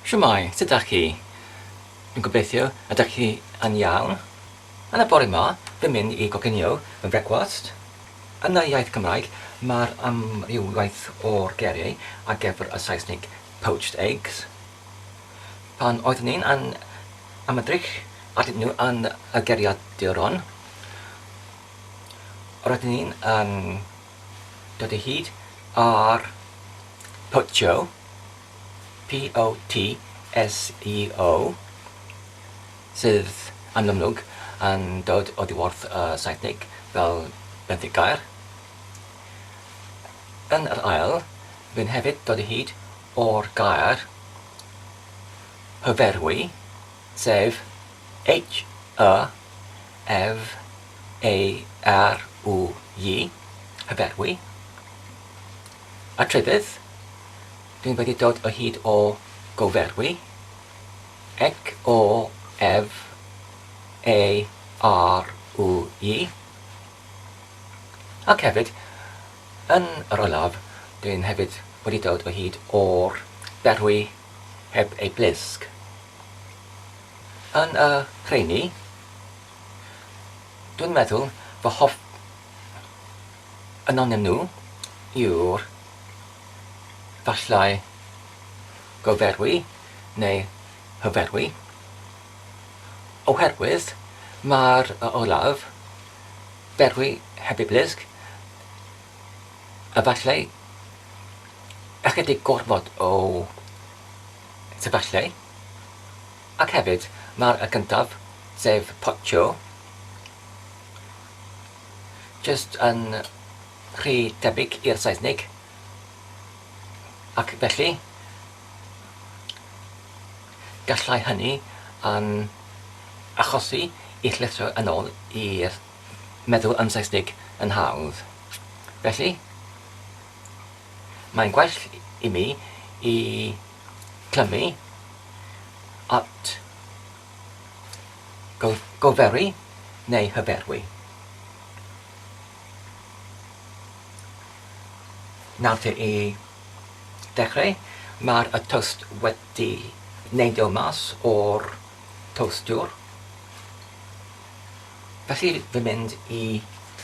Shwmae, sut ydych chi? Dwi'n gobeithio ydych chi yn iawn. Yn y bore yma, fi'n mynd I goginio fy brecwast. Yn y iaith Cymraeg, mae'r amrywiaeth o'r geiriau ar gyfer y Saesnig poached eggs. Pan oeddwn ni'n ymedrych atyn nhw yn y geiriaduron, roeddwn ni'n dod o hyd ar poachio, P-O-T-S-E-O, sydd yn amlwg yn dod o ddiwrth Saesnig fel benthyg gair. Yn yr ail, fi'n hefyd dod o hyd o'r gair hyferwi, sef H-Y-F-A-R-W-I, hyferwi. A trydydd, dwi'n wedi dod o hyd o goferwi, E-O-F-A-R-W-I. Ac hefyd, yn yr olaf, dwi'n hefyd wedi dod o hyd o'r berwi heb ei blisg. Yn y rheini, dwi'n meddwl fy hoff yn onyn nhw yw'r falle goferwi neu hyferwi, oherwydd mae'r olaf berwi heb ei blisg efallai ychydig gormod o sefyllai, ac hefyd mae'r y gyntaf sef poachio jyst yn rhy debyg i'r Saesnig, ac felly gallai hynny yn achosi I llithro yn ôl i'r meddwl yn Saesnig yn hawdd. Felly, mae'n gwell I mi I clymu at goferwi neu hyferwi. Nawr te I dechrau, mae'r y toast wedi neidio mas o'r toastiwr. Felly fi'n mynd I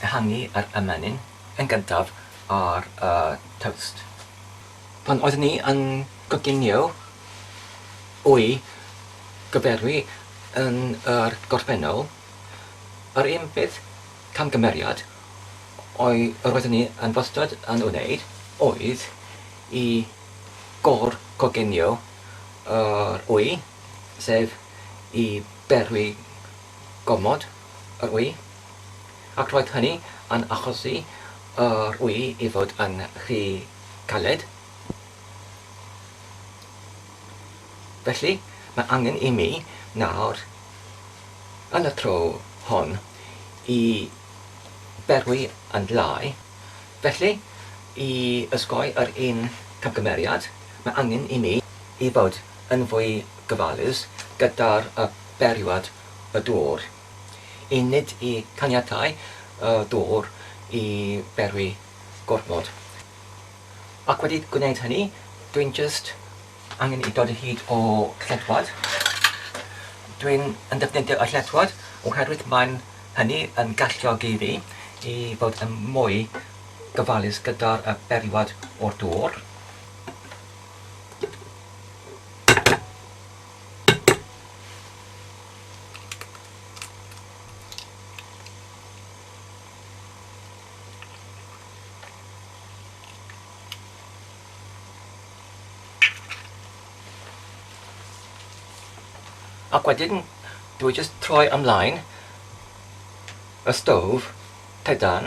ehangu yr ymenyn yn gyntaf ar y toast. Pan oeddwn ni yn goginio wy gyferwi yn yr gorffennol, yr un bydd camgymeriad roeddwn ni yn wastad yn wneud oedd I gor-goginio yr wy, sef I berwi gomod yr wy, ac roedd hynny yn achosi yr wy I fod yn rhy caled. Felly, mae angen I mi nawr yn y tro hon I berwi yn lai. Felly, I ysgoi yr un camgymeriad, mae angen I mi I fod yn fwy gyfalus gyda'r beriwad y dŵr. I nid I caniatau y dŵr I berwi gormod. Ac wedi gwneud hynny, dwi'n just angen I dod o hyd o lledwad. Dwi'n defnyddio y lledwad oherwydd mae'n hynny yn galluogi fi I fod yn mwy gyfalus gyda'r beriwad o'r dŵr. Ac wedyn, dwi jyst troi ymlaen y stof pedan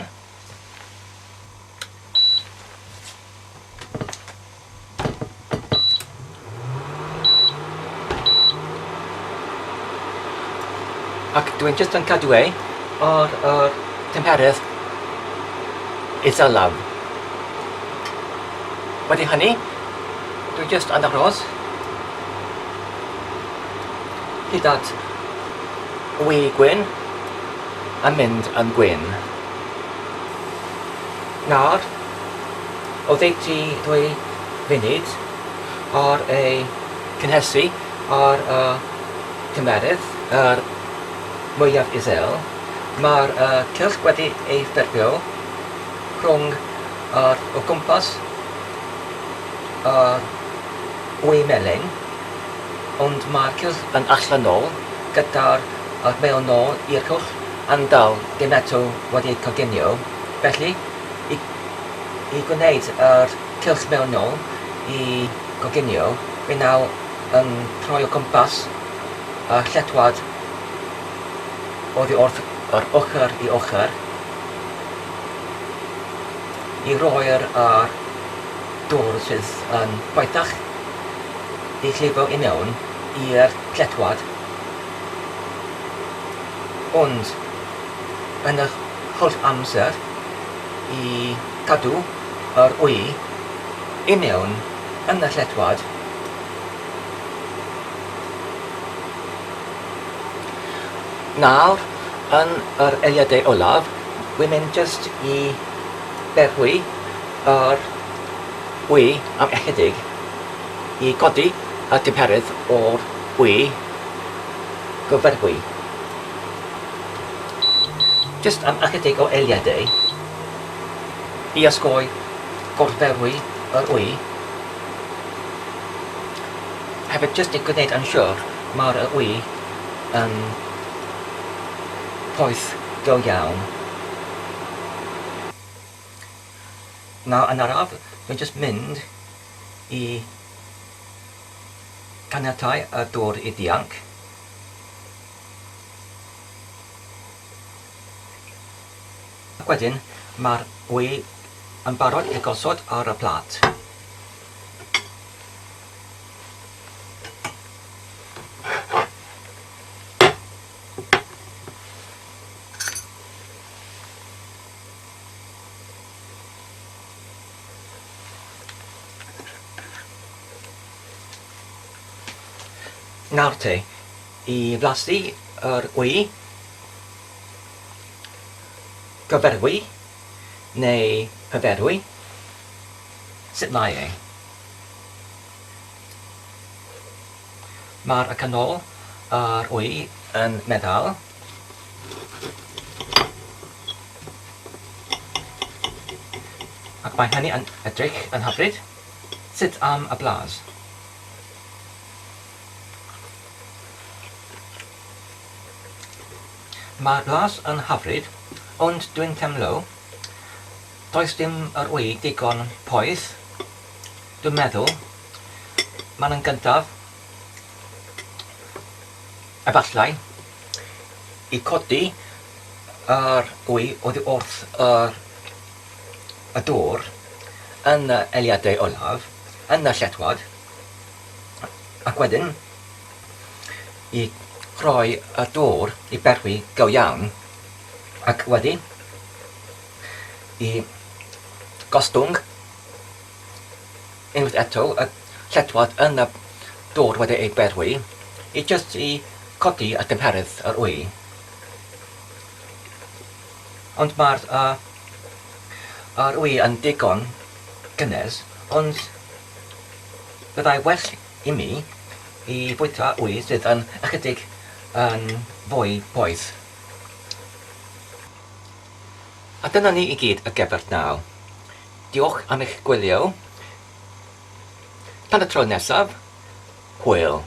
ac dwi'n jyst yn cadw o'r temperedd isylaf. Wedi hynny, dwi jyst yn aros hyd at wy gwyn yn mynd yn gwyn. Nawr, o ddeutu 2 funud ar ei cynhesu ar tymerydd yr mwyaf isel. Mae'r cylch wedi ei ffurfio rhwng o gwmpas wy melyn, ond mae'r cylch yn allanol gyda'r mewnol i'r cwch andal dim eto wedi coginio. Felly, i gwneud yr cylch mewnol i coginio, fe naw yn troi o gwmpas a lletwad oddi wrth yr ochr i ochr i roi'r dŵr sydd yn poethach i llifo i mewn i'r lletwad, ond yn y holl amser i cadw yr wy i mewn yn y lletwad. Nawr, yn yr eiliadau olaf, wy'n mynd jyst i berwi yr wy am ychydig i godi y tymerydd o'r wy gyferwi. Jyst am ychydig o eiliadau i osgoi gorferwi yr wy. Hefyd jyst i gwneud yn siwr mae'r wy yn poeth go iawn. Nawr yn araf, dwi'n jyst mynd i caniatáu y dŵr i ddianc. Ac wedyn, mae'r wy yn barod i gosod ar y plat. Nawr te, i blasu yr wy, gyferwi neu hyferwi, sut mae e? Mae'r canol yr wy yn meddal, ac mae hynny yn edrych yn hyfryd. Sut am y blas? Mae'r blas yn hyfryd, ond dwi'n teimlo does dim yr wy digon poeth. Dwi'n meddwl mae'n gyntaf efallai i codi yr wy oddi wrth y dŵr yn y eiliadau olaf, yn y lletwad, ac wedyn i rhoi y dŵr i berwi go iawn, ac wedyn i gostwng unwaith eto y lletwad yn y dŵr wedi ei berwi i jyst i codi y tymerydd yr wy. Ond mae'r wy yn digon gynnes, ond byddai well i mi i bwyta wy sydd yn ychydig yn fwy poeth. A dyna ni i gyd y gefert naw. Diolch am eich gwylio. Tan y tro nesaf, hwyl.